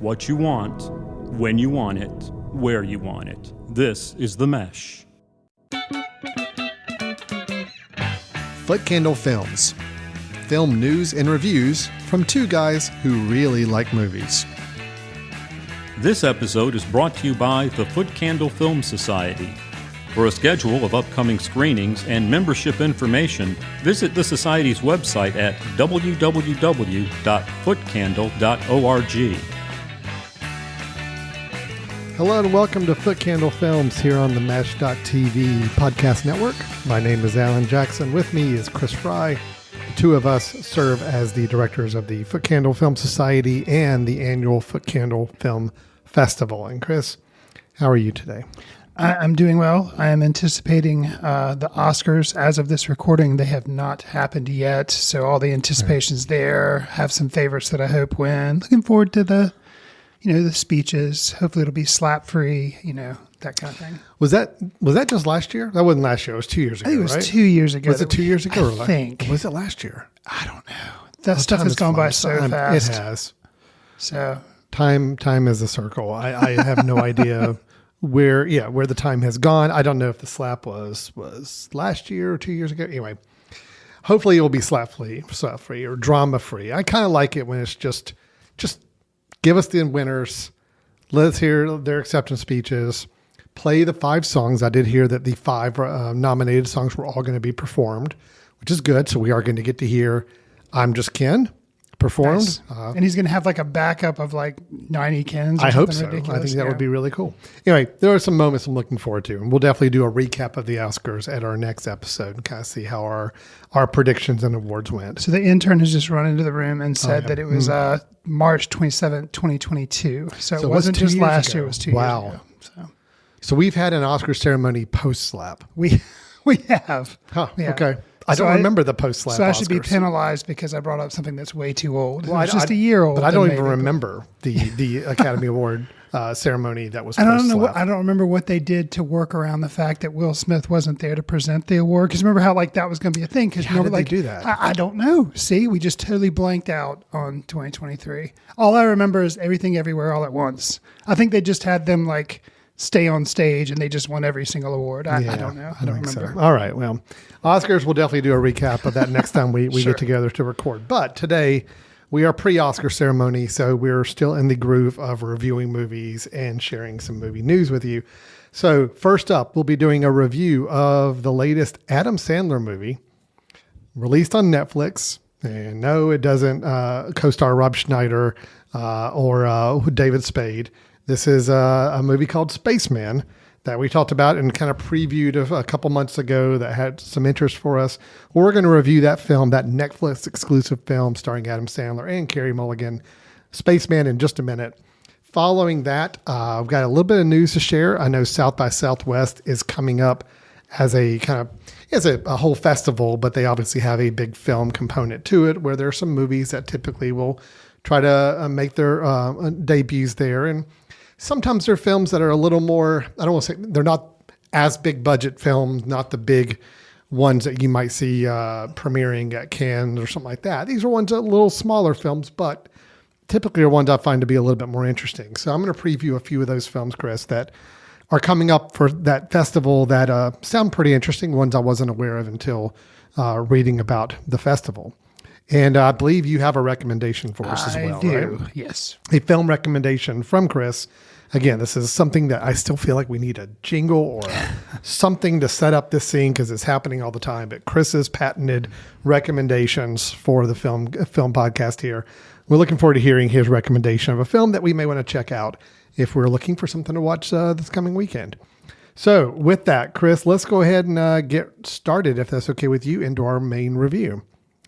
what you want, when you want it, where you want it. This is The Mesh. Foot Candle Films. Film news and reviews from two guys who really like movies. This episode is brought to you by the Foot Candle Film Society. For a schedule of upcoming screenings and membership information, visit the Society's website at www.footcandle.org. Hello and welcome to Foot Candle Films here on the Mesh.tv podcast network. My name is Alan Jackson. With me is Chris Fry. The two of us serve as the directors of the Foot Candle Film Society and the annual Foot Candle Film Festival. And Chris, how are you today? I'm doing well. I am anticipating the Oscars. As of this recording, they have not happened yet. So all the anticipation's there. Have some favorites that I hope win. Looking forward to the speeches. Hopefully it'll be slap free, that kind of thing. Was that just last year? That wasn't last year. It was 2 years ago, I think it was right? 2 years ago. Was it 2 years ago? I think. Was it last year? I don't know. That stuff has gone by so fast. It has. So time is a circle. I have no idea where the time has gone. I don't know if the slap was last year or 2 years ago. Anyway, hopefully it will be slap free or drama free. I kind of like it when it's just give us the winners. Let's hear their acceptance speeches. Play the 5 songs. I did hear that the 5 nominated songs were all going to be performed, which is good. So we are going to get to hear I'm Just Ken performed. nice. And he's going to have like a backup of like 90 Kens. I hope so. Ridiculous. I think that would be really cool. Anyway, there are some moments I'm looking forward to, and we'll definitely do a recap of the Oscars at our next episode and kind of see how our predictions and awards went. So the intern has just run into the room and said that it was March 27th, 2022. So it wasn't just last year, it was 2 years ago. So we've had an Oscar ceremony post-slap. We have. Huh, Yeah. okay. I don't remember the post-slap So I should be Oscars. penalized because I brought up something that's way too old. Well, It's just a year old. But I don't even remember the Academy Award ceremony that was post-slap. I don't remember what they did to work around the fact that Will Smith wasn't there to present the award. Because remember how that was going to be a thing? How did they do that? I don't know. See, we just totally blanked out on 2023. All I remember is Everything Everywhere All at Once. I think they just had them stay on stage and they just won every single award. I don't know. I don't remember. So. All right. Well, Oscars, we'll definitely do a recap of that next time we Sure. get together to record. But today we are pre-Oscar ceremony, so we're still in the groove of reviewing movies and sharing some movie news with you. So first up, we'll be doing a review of the latest Adam Sandler movie released on Netflix. And no, it doesn't co-star Rob Schneider or David Spade. This is a movie called Spaceman that we talked about and kind of previewed a couple months ago that had some interest for us. We're going to review that film, that Netflix exclusive film starring Adam Sandler and Carey Mulligan, Spaceman, in just a minute. Following that, I've got a little bit of news to share. I know South by Southwest is coming up as a whole festival, but they obviously have a big film component to it where there are some movies that typically will try to make their debuts there. And sometimes they're films that are a little more, I don't want to say, they're not as big budget films, not the big ones that you might see premiering at Cannes or something like that. These are ones that are a little smaller films, but typically are ones I find to be a little bit more interesting. So I'm going to preview a few of those films, Chris, that are coming up for that festival that sound pretty interesting, ones I wasn't aware of until reading about the festival. And I believe you have a recommendation for us as well, I do, right? yes. A film recommendation from Chris. Again, this is something that I still feel like we need a jingle or something to set up this scene because it's happening all the time. But Chris's patented recommendations for the film podcast here. We're looking forward to hearing his recommendation of a film that we may want to check out if we're looking for something to watch this coming weekend. So with that, Chris, let's go ahead and get started, if that's okay with you, into our main review.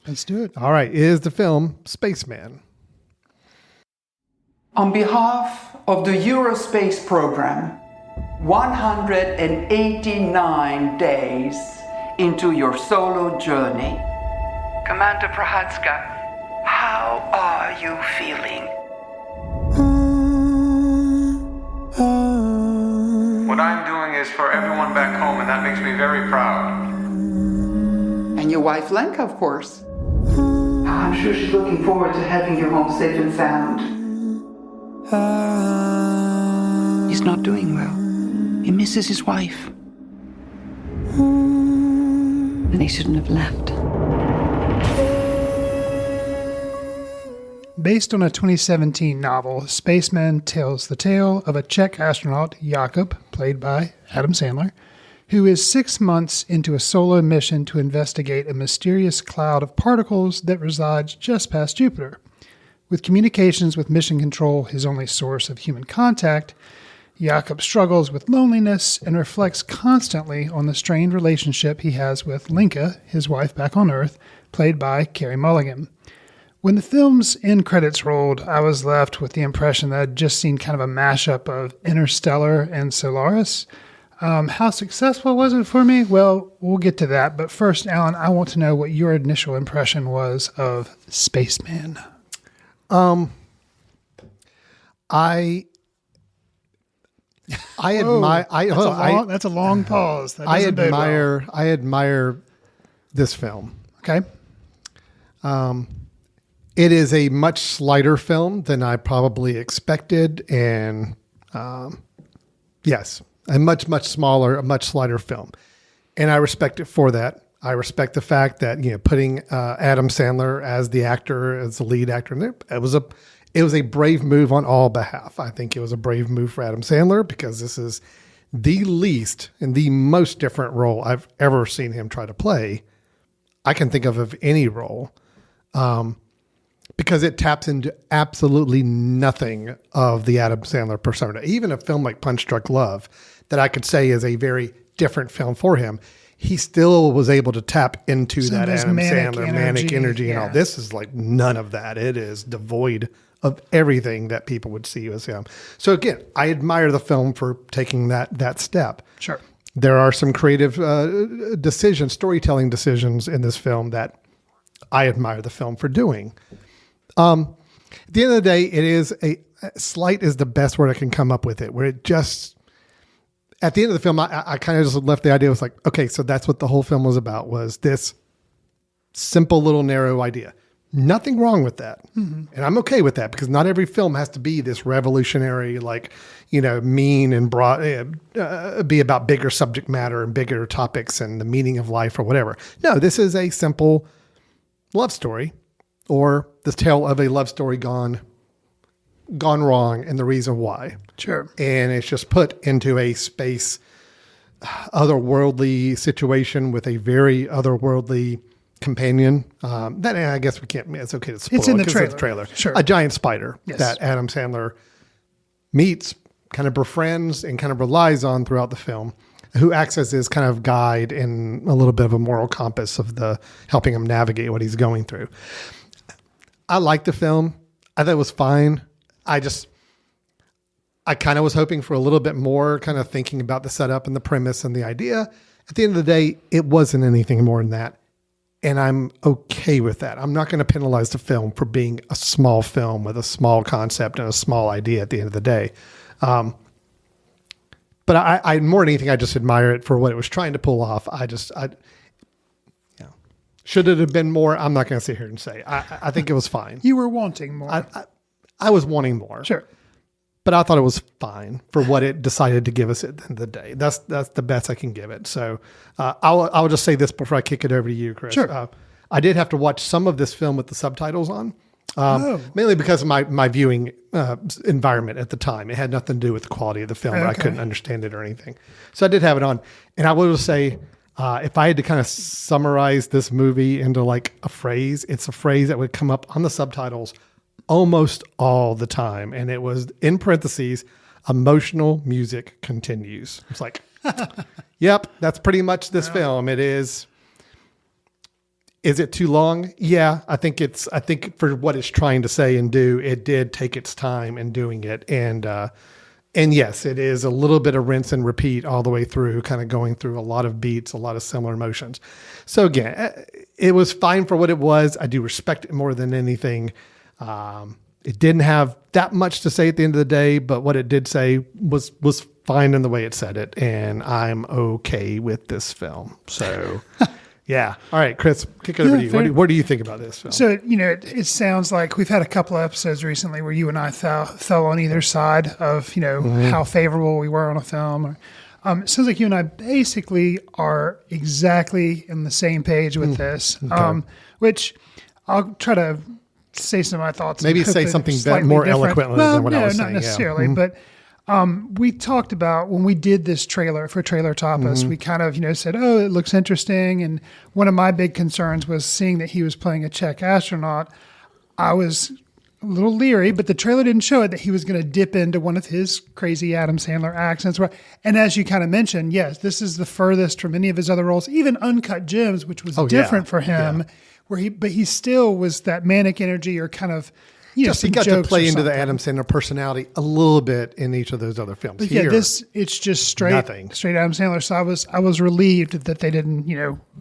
Let's do it. All right, is the film Spaceman. On behalf of the Eurospace program, 189 days into your solo journey. Commander Prohatska, how are you feeling? What I'm doing is for everyone back home, and that makes me very proud. And your wife Lenka, of course. I'm sure she's looking forward to having you home safe and sound. He's not doing well. He misses his wife. And he shouldn't have left. Based on a 2017 novel, Spaceman tells the tale of a Czech astronaut, Jakub, played by Adam Sandler, who is 6 months into a solo mission to investigate a mysterious cloud of particles that resides just past Jupiter. With communications with Mission Control his only source of human contact, Jakub struggles with loneliness and reflects constantly on the strained relationship he has with Linka, his wife back on Earth, played by Carey Mulligan. When the film's end credits rolled, I was left with the impression that I'd just seen kind of a mashup of Interstellar and Solaris. How successful was it for me? Well, we'll get to that. But first, Alan, I want to know what your initial impression was of Spaceman. I admire. That's a long pause. That I doesn't bode well. I admire this film. Okay. It is a much slighter film than I probably expected, and yes, a much smaller, a much slighter film, and I respect it for that. I respect the fact that putting Adam Sandler as the actor, as the lead actor in there, it was a brave move on all behalf. I think it was a brave move for Adam Sandler because this is the least and the most different role I've ever seen him try to play. I can think of any role. Because it taps into absolutely nothing of the Adam Sandler persona. Even a film like Punch Drunk Love, that I could say is a very different film for him, he still was able to tap into that Adam Sandler manic energy and all. This is like none of that. It is devoid of everything that people would see as him. So again, I admire the film for taking that step. Sure. There are some creative storytelling decisions in this film that I admire the film for doing. At the end of the day, it is slight is the best word I can come up with it, where it just, at the end of the film, I kind of just left the idea. It was like, okay, so that's what the whole film was about, was this simple little narrow idea. Nothing wrong with that. Mm-hmm. And I'm okay with that because not every film has to be this revolutionary, mean and broad, be about bigger subject matter and bigger topics and the meaning of life or whatever. No, this is a simple love story, or the tale of a love story gone wrong and the reason why. Sure. And it's just put into a space, otherworldly situation with a very otherworldly companion. That I guess we can't, it's okay to spoil. It's in the trailer. It's the trailer. Sure. A giant spider yes. that Adam Sandler meets, kind of befriends and kind of relies on throughout the film, who acts as his kind of guide and a little bit of a moral compass of helping him navigate what he's going through. I liked the film. I thought it was fine. I kind of was hoping for a little bit more, kind of thinking about the setup and the premise and the idea. At the end of the day, it wasn't anything more than that. And I'm okay with that. I'm not going to penalize the film for being a small film with a small concept and a small idea at the end of the day. But I more than anything, I just admire it for what it was trying to pull off. Should it have been more? I'm not going to sit here and say. I think it was fine. You were wanting more. I was wanting more. Sure. But I thought it was fine for what it decided to give us at the end of the day. That's the best I can give it. So I'll just say this before I kick it over to you, Chris. Sure. I did have to watch some of this film with the subtitles on, mainly because of my viewing environment at the time. It had nothing to do with the quality of the film. Okay. I couldn't understand it or anything. So I did have it on. And I will say, if I had to kind of summarize this movie into like a phrase, it's a phrase that would come up on the subtitles almost all the time. And it was in parentheses, emotional music continues. It's like, yep, that's pretty much this film. It is. Is it too long? Yeah, I think for what it's trying to say and do, it did take its time in doing it. And yes, it is a little bit of rinse and repeat all the way through, kind of going through a lot of beats, a lot of similar emotions. So again, it was fine for what it was. I do respect it more than anything. It didn't have that much to say at the end of the day, but what it did say was fine in the way it said it. And I'm okay with this film. So Yeah. All right, Chris, kick it over to you. What do you think about this film? So, it sounds like we've had a couple of episodes recently where you and I fell on either side of, how favorable we were on a film. It sounds like you and I basically are exactly in the same page with this, which I'll try to say some of my thoughts. Maybe say something more eloquently than what I was saying. Not necessarily, but we talked about when we did this trailer for Trailer Tapas, we kind of, said, oh, it looks interesting. And one of my big concerns was seeing that he was playing a Czech astronaut. I was a little leery, but the trailer didn't show it, that he was going to dip into one of his crazy Adam Sandler accents. And as you kind of mentioned, yes, this is the furthest from any of his other roles, even Uncut Gems, which was different for him, but he still was that manic energy or kind of, he got to play into the Adam Sandler personality a little bit in each of those other films. But it's just straight Adam Sandler. So I was relieved that they didn't,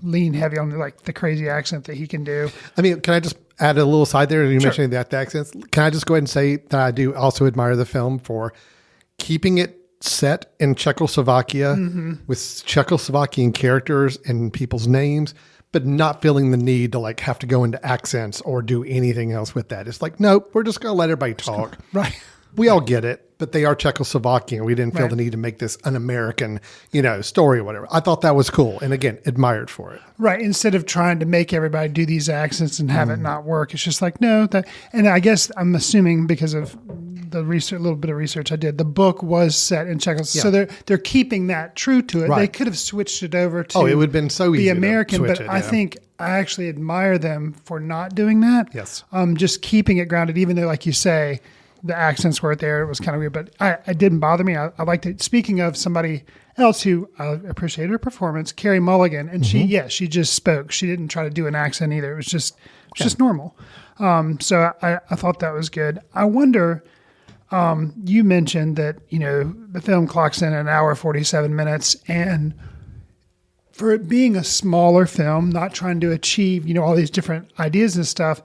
lean heavy on like the crazy accent that he can do. I mean, can I just add a little side there? You mentioned the accents. Can I just go ahead and say that I do also admire the film for keeping it set in Czechoslovakia with Czechoslovakian characters and people's names, but not feeling the need to like have to go into accents or do anything else with that. It's like, nope, we're just going to let everybody talk. Right. We all get it, but they are Czechoslovakian. We didn't feel the need to make this an American, story or whatever. I thought that was cool. And again, admired for it. Right. Instead of trying to make everybody do these accents and have it not work, it's just like, no. And I guess I'm assuming because of the research, a little bit of research I did, the book was set in Czechoslovakia. So they're keeping that true to it. Right. They could have switched it over to it would have been so easy the American, to but switch it, I think I actually admire them for not doing that. Yes. Just keeping it grounded, even though, like you say, the accents weren't there. It was kind of weird, but it didn't bother me. I liked it. Speaking of somebody else who appreciated her performance, Carey Mulligan, and she just spoke. She didn't try to do an accent either. It was just normal. So I thought that was good. I wonder, you mentioned that, the film clocks in an hour, 47 minutes, and for it being a smaller film, not trying to achieve, all these different ideas and stuff,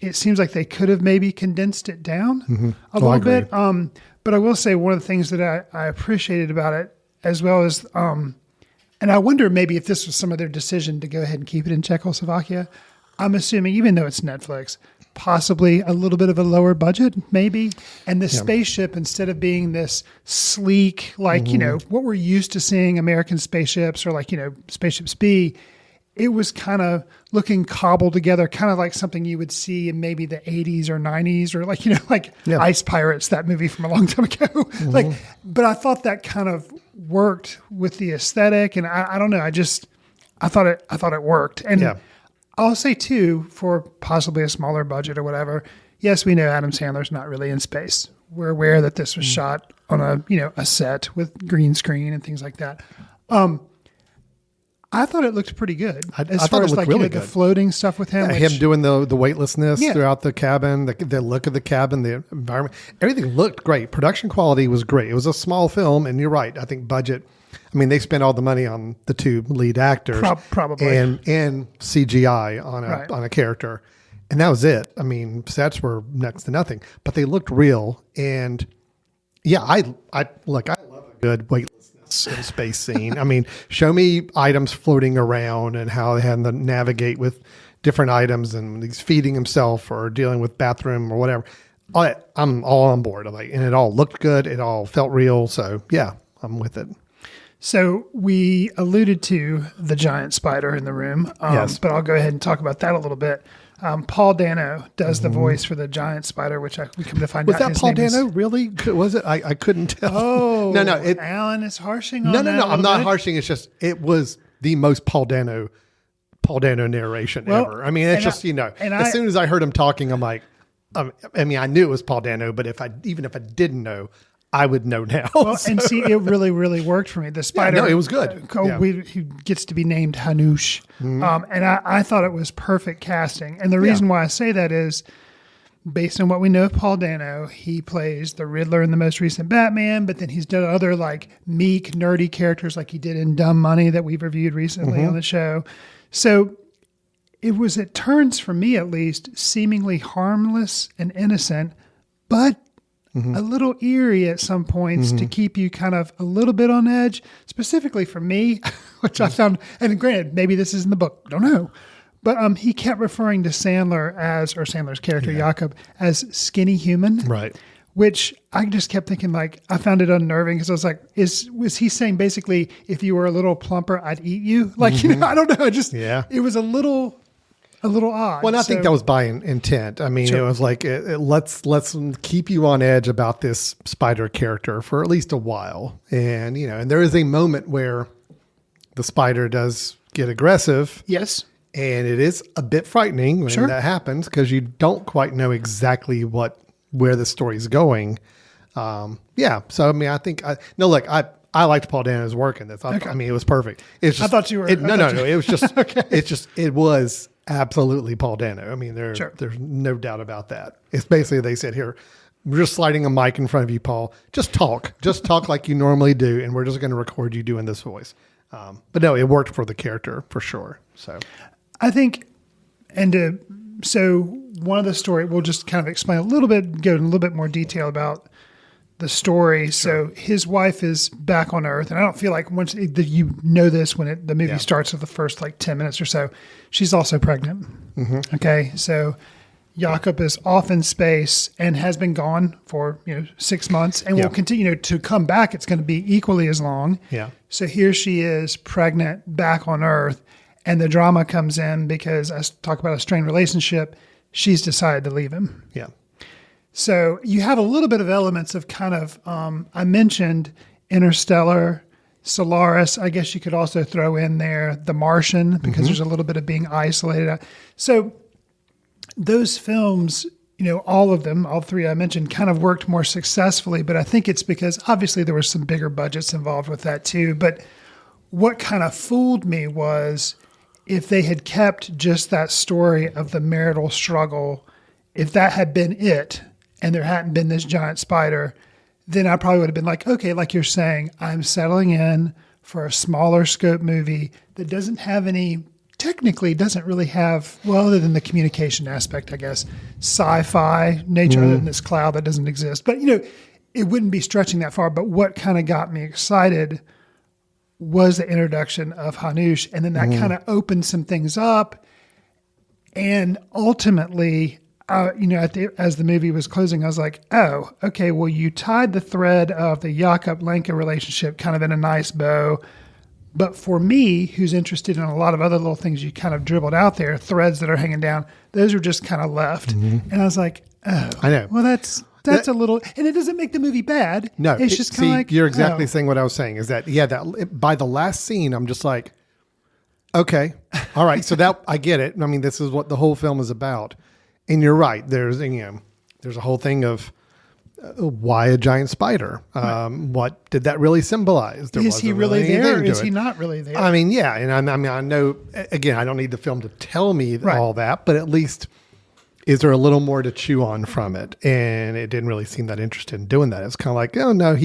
it seems like they could have maybe condensed it down a little bit. But I will say one of the things that I appreciated about it, as well as, and I wonder maybe if this was some of their decision to go ahead and keep it in Czechoslovakia. I'm assuming, even though it's Netflix, possibly a little bit of a lower budget, maybe. And the spaceship, instead of being this sleek, like, what we're used to seeing American spaceships or like, spaceships be, it was kind of looking cobbled together, kind of like something you would see in maybe the 80s or 90s or like, Ice Pirates, that movie from a long time ago. But I thought that kind of worked with the aesthetic. And I don't know. I thought it worked. And I'll say too, for possibly a smaller budget or whatever, yes, we know Adam Sandler's not really in space. We're aware that this was shot on a set with green screen and things like that. I thought it looked pretty good. As far as like really the floating stuff with him. Him doing the weightlessness throughout the cabin, the look of the cabin, the environment, everything looked great. Production quality was great. It was a small film, and you're right. I think budget. I mean, they spent all the money on the two lead actors, probably, and CGI on a character, and that was it. I mean, sets were next to nothing, but they looked real. And I love a good weightlessness in a space scene. I mean, show me items floating around and how they had to navigate with different items, and he's feeding himself or dealing with bathroom or whatever. I'm all on board. And it all looked good. It all felt real. So I'm with it. So we alluded to the giant spider in the room, but I'll go ahead and talk about that a little bit. Paul Dano does the voice for the giant spider, which we come to find out. Was that Paul Dano? Really? Was it? I couldn't tell. Oh, no. Alan is harshing on that. No. I'm not harshing. It's just, it was the most Paul Dano narration ever. I mean, it's just, as soon as I heard him talking, I'm like, I knew it was Paul Dano, but even if I didn't know, I would know now. Well, and see, it really, really worked for me. The spider, it was good. He gets to be named Hanush, and I thought it was perfect casting. And the reason why I say that is, based on what we know of Paul Dano, he plays the Riddler in the most recent Batman, but then he's done other like meek, nerdy characters, like he did in Dumb Money that we've reviewed recently on the show. So it was at turns, for me at least, seemingly harmless and innocent, but a little eerie at some points to keep you kind of a little bit on edge, specifically for me, which I found, and granted, maybe this is in the book, don't know. But he kept referring to Sandler's character, Jakob, as skinny human. Right. Which I just kept thinking, like, I found it unnerving because I was like, was he saying basically, if you were a little plumper, I'd eat you? Like, I don't know. It was a little odd. Well, and I think that was by intent. I mean, It was like, let's keep you on edge about this spider character for at least a while. And, and there is a moment where the spider does get aggressive. Yes. And it is a bit frightening when that happens because you don't quite know exactly where the story's going. So, I mean, I liked Paul Dano's work in this. I mean, it was perfect. It's just, I thought you were. It was just, it was absolutely Paul Dano. I mean, there's no doubt about that. It's basically, they said, here, we're just sliding a mic in front of you, Paul. Just talk like you normally do. And we're just going to record you doing this voice. But no, it worked for the character for sure. So I think, so one of the story, we'll just kind of explain a little bit, go in a little bit more detail about the story. Sure. So his wife is back on Earth, and I don't feel like once you know this when the movie starts with the first 10 minutes or so, she's also pregnant. Mm-hmm. Okay, so Jakob is off in space and has been gone for 6 months, and will continue to come back. It's going to be equally as long. Yeah. So here she is, pregnant, back on Earth. And the drama comes in because I talk about a strained relationship. She's decided to leave him. Yeah. So you have a little bit of elements of kind of, I mentioned Interstellar, Solaris. I guess you could also throw in there The Martian because there's a little bit of being isolated. So those films, all of them, all three I mentioned, kind of worked more successfully. But I think it's because obviously there were some bigger budgets involved with that too. But what kind of fooled me was, if they had kept just that story of the marital struggle, if that had been it, and there hadn't been this giant spider, then I probably would have been like, okay, like you're saying, I'm settling in for a smaller scope movie that technically doesn't really have, well, other than the communication aspect, I guess, sci-fi nature, other than this cloud that doesn't exist. But, it wouldn't be stretching that far. But what kind of got me excited was the introduction of Hanush, and then that kind of opened some things up. And ultimately, as the movie was closing, I was like, oh, okay, well, you tied the thread of the Jakob-Lenka relationship kind of in a nice bow. But for me, who's interested in a lot of other little things you kind of dribbled out there, threads that are hanging down, those are just kind of left. And I was like, oh, I know. Well, that's a little, and it doesn't make the movie bad. No, it's just kind of like, you're exactly saying what I was saying is that, by the last scene, I'm just like, okay, all right. So that I get it. I mean, this is what the whole film is about. And you're right. There's a whole thing of why a giant spider? What did that really symbolize? Is he really there? Or is he not really there? I mean, yeah. And I know, again, I don't need the film to tell me all that, but at least, is there a little more to chew on from it? And it didn't really seem that interested in doing that. It's kind of like, oh no,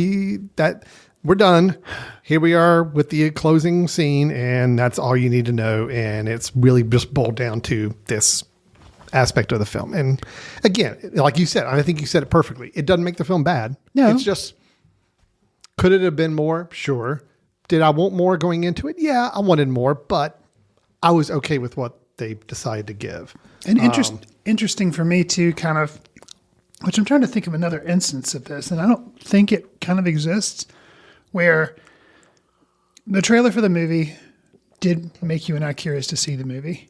we're done. Here we are with the closing scene, and that's all you need to know. And it's really just boiled down to this aspect of the film. And again, like you said, I think you said it perfectly. It doesn't make the film bad. No. It's just, could it have been more? Sure. Did I want more going into it? Yeah, I wanted more, but I was okay with what they decided to give. And interesting for me too, kind of, which I'm trying to think of another instance of this, and I don't think it kind of exists, where the trailer for the movie did make you and I curious to see the movie.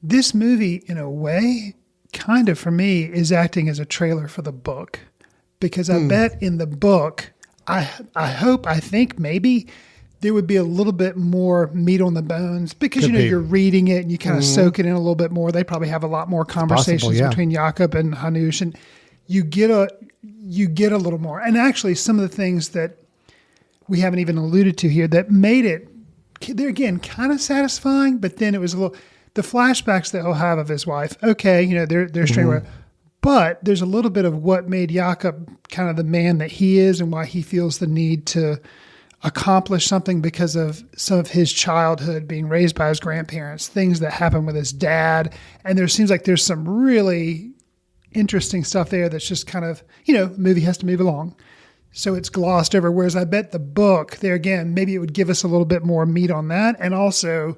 This movie, in a way, kind of for me, is acting as a trailer for the book. Because I bet in the book, I think maybe there would be a little bit more meat on the bones because, you're reading it and you kind of soak it in a little bit more. They probably have a lot more conversations between Jakob and Hanush, and you get a little more. And actually, some of the things that we haven't even alluded to here that made it, they're again kind of satisfying, but then it was the flashbacks that he'll have of his wife. Okay, they're straight. But there's a little bit of what made Jakob kind of the man that he is and why he feels the need to accomplish something because of some of his childhood being raised by his grandparents, things that happened with his dad. And there seems like there's some really interesting stuff there that's just kind of, the movie has to move along. So it's glossed over. Whereas I bet the book there again, maybe it would give us a little bit more meat on that. And also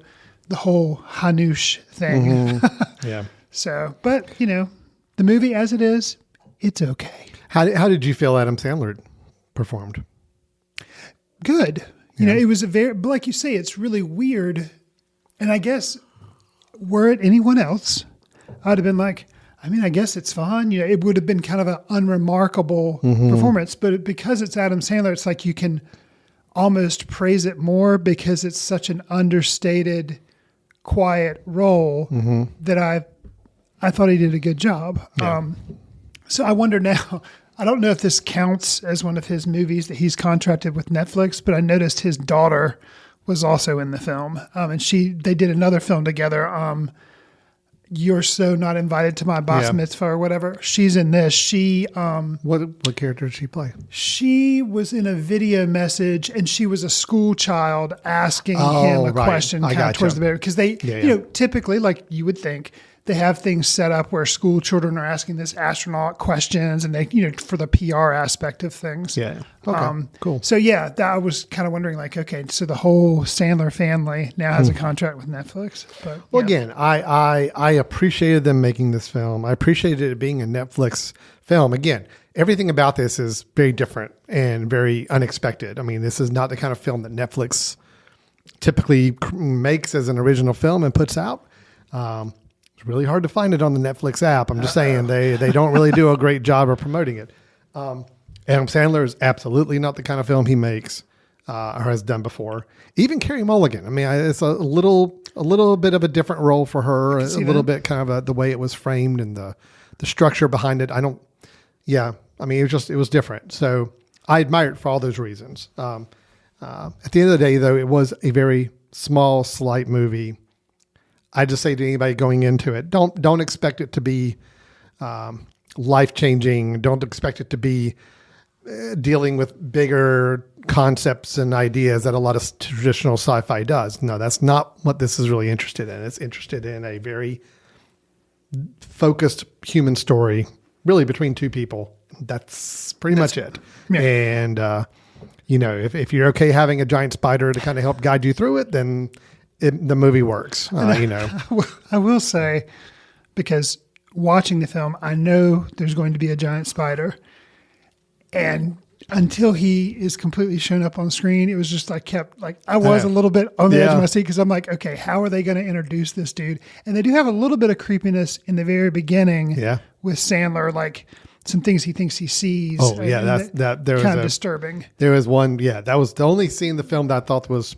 the whole Hanush thing. Yeah. So, but the movie as it is, it's okay. How did you feel Adam Sandler performed? Good. It was like you say, it's really weird. And I guess were it anyone else, I'd have been like, I guess it's fine. It would have been kind of an unremarkable performance, but because it's Adam Sandler, it's like you can almost praise it more because it's such an understated, quiet role that I thought he did a good job. Yeah. So I wonder now, I don't know if this counts as one of his movies that he's contracted with Netflix, but I noticed his daughter was also in the film. And they did another film together. You're So Not Invited to My Bar Mitzvah or whatever. She's in this. She what character did she play? She was in a video message, and she was a school child asking him a question kind of towards the beginning. Because they, typically, like you would think, they have things set up where school children are asking this astronaut questions, and they, for the PR aspect of things. Yeah. Okay. Cool. So I was kind of wondering, like, okay, so the whole Sandler family now has a contract with Netflix. But again, I appreciated them making this film. I appreciated it being a Netflix film. Again, everything about this is very different and very unexpected. I mean, this is not the kind of film that Netflix typically makes as an original film and puts out. It's really hard to find it on the Netflix app. I'm just saying they don't really do a great job of promoting it. Adam Sandler is absolutely not the kind of film he makes or has done before. Even Carey Mulligan. I mean, it's a little bit of a different role for her. A little bit kind of the way it was framed and the structure behind it. It was different. So I admire it for all those reasons. At the end of the day, though, it was a very small, slight movie. I just say to anybody going into it, don't expect it to be life-changing. Don't expect it to be dealing with bigger concepts and ideas that a lot of traditional sci-fi does. No, that's not what this is really interested in. It's interested in a very focused human story, really between two people. That's pretty much it. Yeah. And, if you're okay having a giant spider to kind of help guide you through it, then the movie works, I will say, because watching the film, I know there's going to be a giant spider. And until he is completely shown up on screen, it was just I was a little bit on the edge of my seat because I'm like, okay, how are they going to introduce this dude? And they do have a little bit of creepiness in the very beginning with Sandler, like some things he thinks he sees. Oh, yeah, there was kind of disturbing. There was one, that was the only scene in the film that I thought was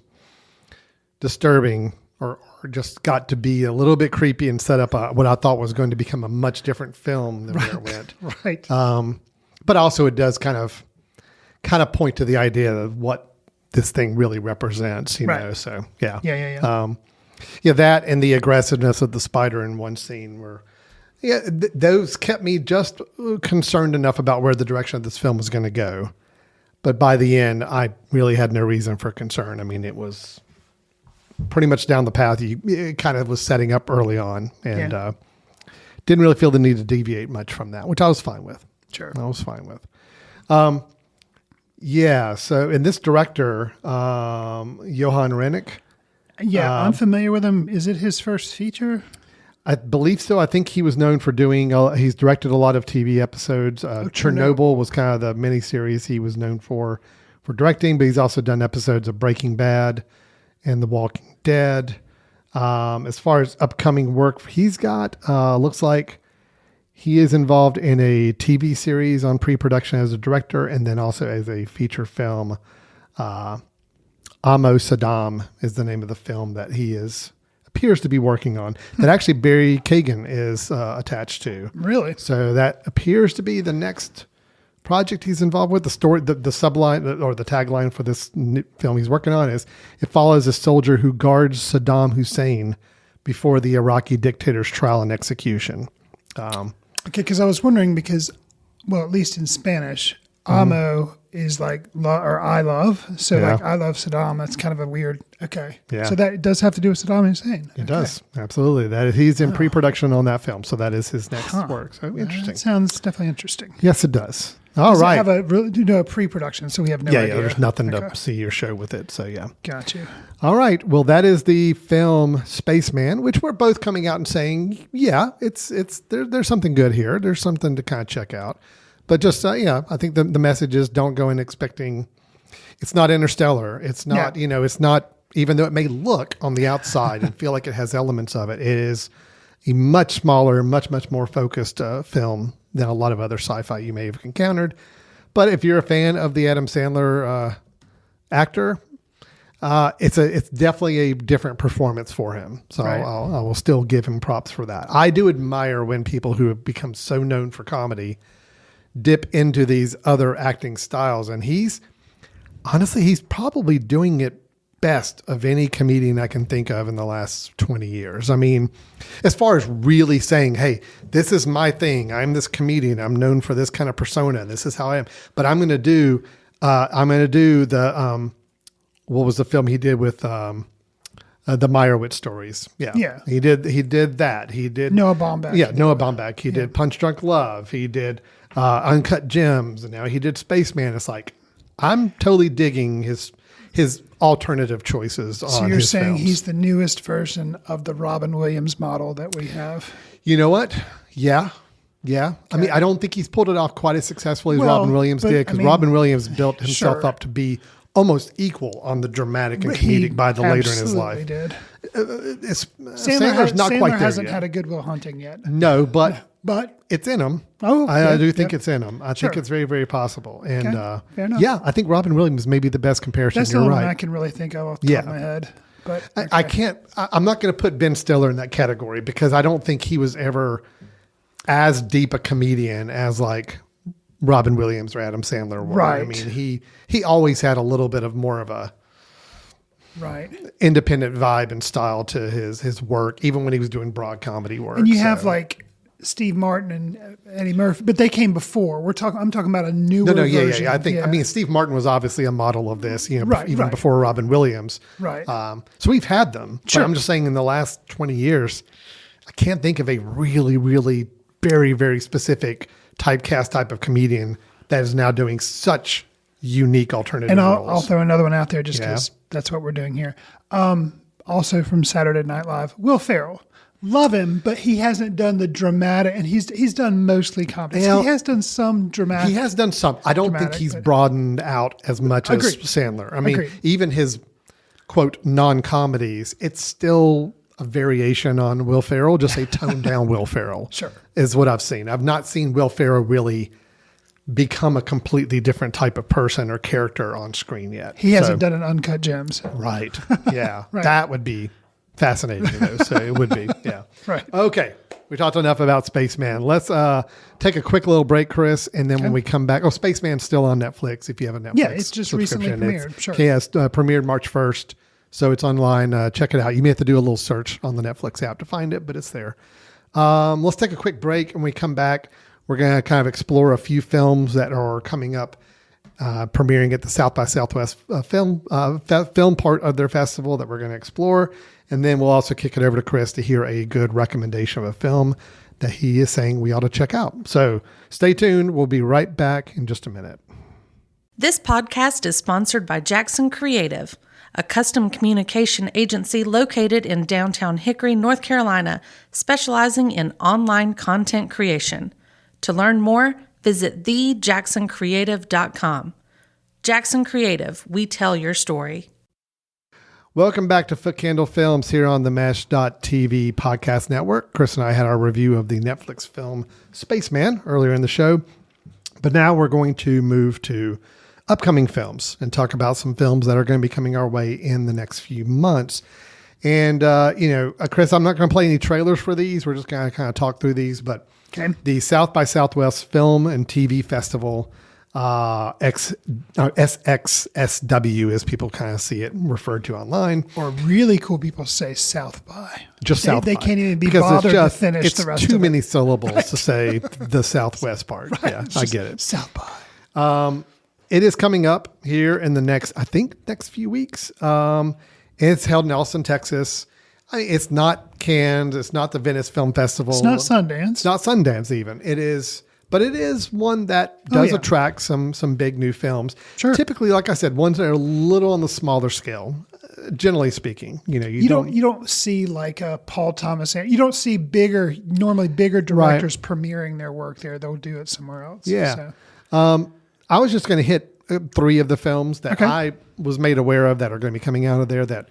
disturbing or just got to be a little bit creepy and set up what I thought was going to become a much different film than where it went. Right. But also it does kind of point to the idea of what this thing really represents, you know? So yeah. That and the aggressiveness of the spider in one scene were, those kept me just concerned enough about where the direction of this film was going to go. But by the end, I really had no reason for concern. I mean, it was pretty much down the path it kind of was setting up early on, and didn't really feel the need to deviate much from that, which I was fine with. Sure. I was fine with. So in this director, Johan Rennick. Yeah, I'm familiar with him. Is it his first feature? I believe so. I think he was known for he's directed a lot of TV episodes. Chernobyl was kind of the miniseries he was known for directing, but he's also done episodes of Breaking Bad and The Walking Dead. As far as upcoming work he's got, looks like he is involved in a TV series on pre-production as a director, and then also as a feature film. Amo Saddam is the name of the film that he appears to be working on, that actually Barry Kagan is attached to. Really? So that appears to be the next project he's involved with. The story, the subline or the tagline for this film he's working on is, it follows a soldier who guards Saddam Hussein before the Iraqi dictator's trial and execution. Okay, because I was wondering at least in Spanish, Amo is like, or I love. So Yeah. like, I love Saddam. That's kind of a weird, okay. Yeah. So that does have to do with Saddam Hussein. It does. Absolutely. He's in pre-production on that film. So that is his next work. So interesting. That sounds definitely interesting. Yes, it does. All Does it right. have a pre-production, so we have no yeah, idea. there's nothing Okay. to see or show with it. So yeah. Got you. All right. Well, that is the film Spaceman, which we're both coming out and saying, yeah, there's something good here. There's something to kind of check out. But just, I think the message is don't go in expecting, it's not Interstellar. It's not, it's not, even though it may look on the outside and feel like it has elements of it, it is a much smaller, much more focused film than a lot of other sci-fi you may have encountered. But if you're a fan of the Adam Sandler actor, it's definitely a different performance for him. So Right. I will still give him props for that. I do admire when people who have become so known for comedy dip into these other acting styles. And he's probably doing it best of any comedian I can think of in the last 20 years. I mean, as far as really saying, hey, this is my thing. I'm this comedian. I'm known for this kind of persona. This is how I am. But I'm going to do the, what was the film he did with, the Meyerowitz stories? Yeah. He did that. He did Noah Baumbach. Yeah. Noah Baumbach. He did Punch Drunk Love. He did, Uncut Gems. And now he did Spaceman. It's like, I'm totally digging his alternative choices on his So you're saying films. he's the newest version of the Robin Williams model that we have? You know what? Yeah. I mean, I don't think he's pulled it off quite as successfully as Well, Robin Williams but, did, because I mean, Robin Williams built himself sure. up to be almost equal on the dramatic and He comedic by the later in his absolutely life. Did. Sandler's not quite there hasn't yet. had a Good Will Hunting yet, No, but but it's in him. Oh, I yeah, do think yeah. it's in him. I Sure. think it's very, very possible. And fair enough. yeah, I think Robin Williams may be the best comparison. that's the You're only right. one I can really think of off the top of my head. But I can't. I'm not going to put Ben Stiller in that category because I don't think he was ever as deep a comedian as like Robin Williams or Adam Sandler were. I Right. mean, he always had a little bit of more of a right. independent vibe and style to his work, even when he was doing broad comedy work. And you have So- like Steve Martin and Eddie Murphy, but they came before. I'm talking about a newer version. I think. I mean, Steve Martin was obviously a model of this, Right, even right. before Robin Williams. Right. So we've had them. Sure. But I'm just saying, in the last 20 years, I can't think of a really, really very, very specific typecast type of comedian that is now doing such unique alternative and roles. I'll throw another one out there just Yeah. because that's what we're doing here. Also from Saturday Night Live, Will Ferrell. Love him, but he hasn't done the dramatic, and he's done mostly comedies. Well, he has done some dramatic. He has done some. I don't think Dramatic, he's but- broadened out as much Agreed. as Sandler. I mean, Agreed. even his quote non-comedies, it's still a variation on Will Ferrell, just a toned down Will Ferrell. Sure. Is what I've seen. I've not seen Will Ferrell really become a completely different type of person or character on screen yet. He hasn't So- done an Uncut Gems. Right. Yeah. Right. That would be fascinating, though. So it would be. Yeah. Right. Okay. We talked enough about Spaceman. Let's take a quick little break, Chris, and then when we come back, Spaceman's still on Netflix if you have a Netflix. Yeah, it's just recently subscription. premiered, sure. Yes, premiered March 1st, so it's online. Check it out. You may have to do a little search on the Netflix app to find it, but it's there. Let's take a quick break, and when we come back, we're going to kind of explore a few films that are coming up, premiering at the South by Southwest film part of their festival that we're going to explore. And then we'll also kick it over to Chris to hear a good recommendation of a film that he is saying we ought to check out. So stay tuned. We'll be right back in just a minute. This podcast is sponsored by Jackson Creative, a custom communication agency located in downtown Hickory, North Carolina, specializing in online content creation. To learn more, visit thejacksoncreative.com. Jackson Creative, we tell your story. Welcome back to Foot Candle Films here on the Mesh.tv podcast network. Chris and I had our review of the Netflix film Spaceman earlier in the show, but now we're going to move to upcoming films and talk about some films that are going to be coming our way in the next few months. And, Chris, I'm not going to play any trailers for these. We're just going to kind of talk through these, but the South by Southwest Film and TV Festival, SXSW, as people kind of see it referred to online. Or really cool people say South by. Just they, South They by. can't even be Because bothered to finish it's the rest too of many it. syllables to say the Southwest part. Right. Yeah, It's I just get it. South by. It is coming up here in the next few weeks. It's held in Austin, Texas. I mean, it's not Cannes. It's not the Venice Film Festival. It's not Sundance. It's not Sundance even. It is, but it is one that does attract some big new films. Sure. Typically, like I said, ones that are a little on the smaller scale. Generally speaking, you don't see like a Paul Thomas. You don't see normally bigger directors premiering their work there. They'll do it somewhere else. Yeah. So. I was just going to hit 3 of the films that I was made aware of that are going to be coming out of there that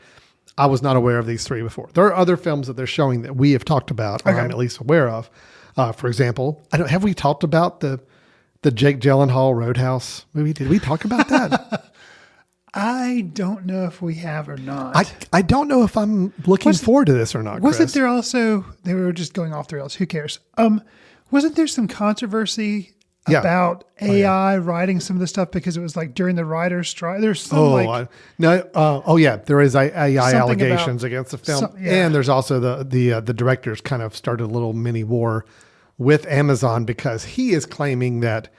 I was not aware of these 3 before. There are other films that they're showing that we have talked about, or I'm at least aware of. For example, have we talked about the Jake Gyllenhaal Roadhouse movie? Did we talk about that? I don't know if we have or not. I don't know if I'm looking forward to this or not. Wasn't Chris. there also, they were just going off the rails. Who cares? Wasn't there some controversy about AI writing some of the stuff because it was like during the writer's strike? There's some there is AI allegations about, against the film. And there's also the directors kind of started a little mini war with Amazon because he is claiming that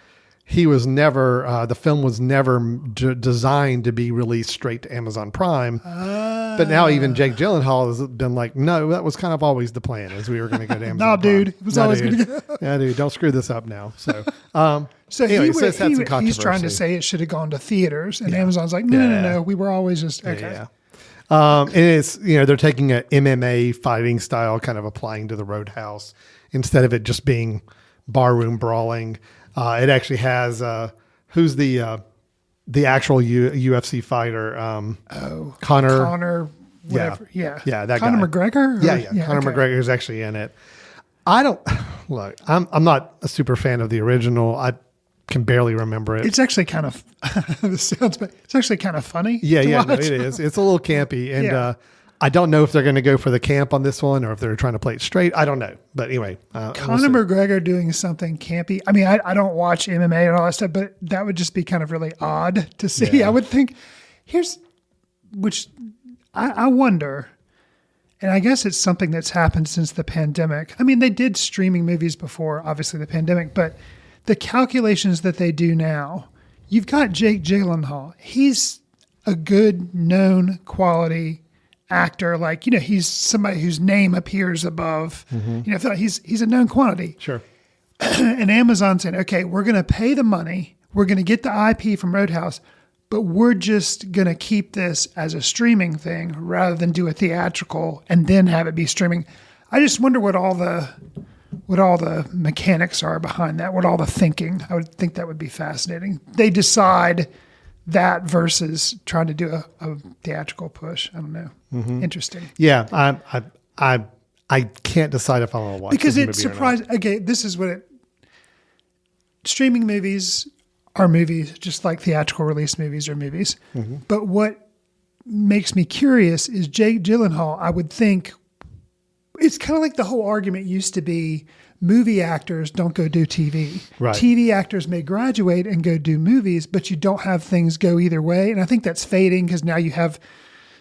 he was never, the film was never designed to be released straight to Amazon Prime. But now even Jake Gyllenhaal has been like, no, that was kind of always the plan is we were going to go to Amazon Prime. Dude, it was always going to go. Yeah, dude, don't screw this up now. So, anyway, anyway, he's trying to say it should have gone to theaters and Amazon's like, no, we were always just, okay. Yeah. And it's, they're taking a MMA fighting style, kind of applying to the Roadhouse instead of it just being barroom brawling. It actually has who's the actual UFC fighter? Conor. Whatever. Yeah. That Conor guy. McGregor. Conor McGregor is actually in it. I don't look. I'm not a super fan of the original. I can barely remember it. It's actually kind of it's actually kind of funny. No, it is. It's a little campy, and I don't know if they're going to go for the camp on this one or if they're trying to play it straight. I don't know. But anyway. Conor McGregor doing something campy. I mean, I don't watch MMA and all that stuff, but that would just be kind of really odd to see. I would think, I wonder, and I guess it's something that's happened since the pandemic. I mean, they did streaming movies before, obviously, the pandemic, but the calculations that they do now, you've got Jake Gyllenhaal. He's a good, known, quality actor, like, he's somebody whose name appears above, he's a known quantity. Sure. And Amazon saying, okay, we're going to pay the money. We're going to get the IP from Roadhouse, but we're just going to keep this as a streaming thing rather than do a theatrical and then have it be streaming. I just wonder what all the mechanics are behind that, what all the thinking. I would think that would be fascinating. They decide that versus trying to do a theatrical push. I don't know. Interesting. Yeah, I can't decide if I want to watch because this it surprised. Okay, this is what streaming movies are movies, just like theatrical release movies are movies. But what makes me curious is Jake Gyllenhaal. I would think it's kind of like the whole argument used to be: movie actors don't go do TV. Right. TV actors may graduate and go do movies, but you don't have things go either way. And I think that's fading because now you have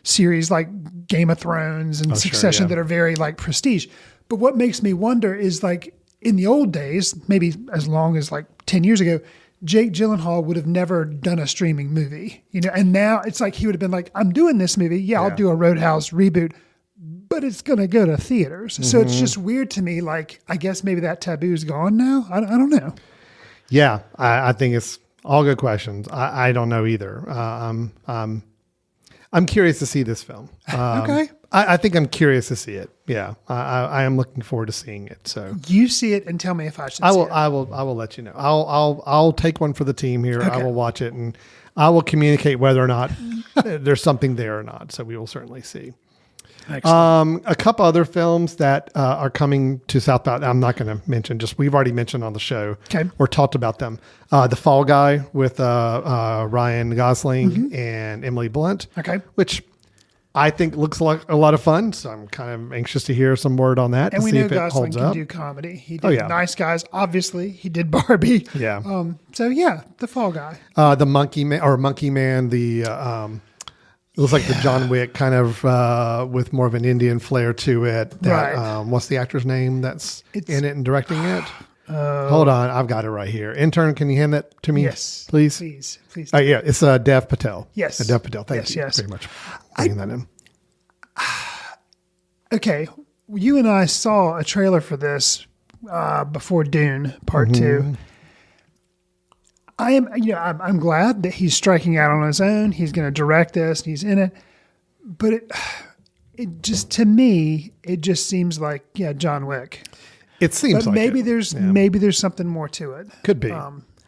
series like Game of Thrones and Succession that are very like prestige. But what makes me wonder is like in the old days, maybe as long as like 10 years ago, Jake Gyllenhaal would have never done a streaming movie, and now it's like he would have been like, I'm doing this movie. Yeah, I'll do a Roadhouse reboot, but it's going to go to theaters. So it's just weird to me. Like, I guess maybe that taboo is gone now. I don't know. Yeah, I think it's all good questions. I don't know either. I'm curious to see this film. Okay. I think I'm curious to see it. Yeah, I am looking forward to seeing it. So you see it and tell me if I should. See it. I will let you know. I'll take one for the team here. Okay. I will watch it and I will communicate whether or not there's something there or not. So we will certainly see. Excellent. A couple other films that are coming to South by. I'm not going to mention. We've already mentioned on the show or talked about them. The Fall Guy with Ryan Gosling and Emily Blunt. Okay, which I think looks like a lot of fun. So I'm kind of anxious to hear some word on that. And to we see know if it Gosling holds can up. do comedy. He did Nice Guys. Obviously, he did Barbie. Yeah. So yeah, The Fall Guy. The Monkey Man. The it looks like the John Wick kind of with more of an Indian flair to it. Right. What's the actor's name that's in it and directing it? Hold on, I've got it right here. Intern, can you hand that to me? Yes, please. Please. Yeah, it's Dev Patel. Yes, Dev Patel. Thank you yes. very much for bringing that in. Okay, you and I saw a trailer for this before Dune Part 2. I'm glad that he's striking out on his own. He's going to direct this, and he's in it. But it just, to me, it just seems like John Wick. It seems But like maybe it. maybe there's something more to it. Could be.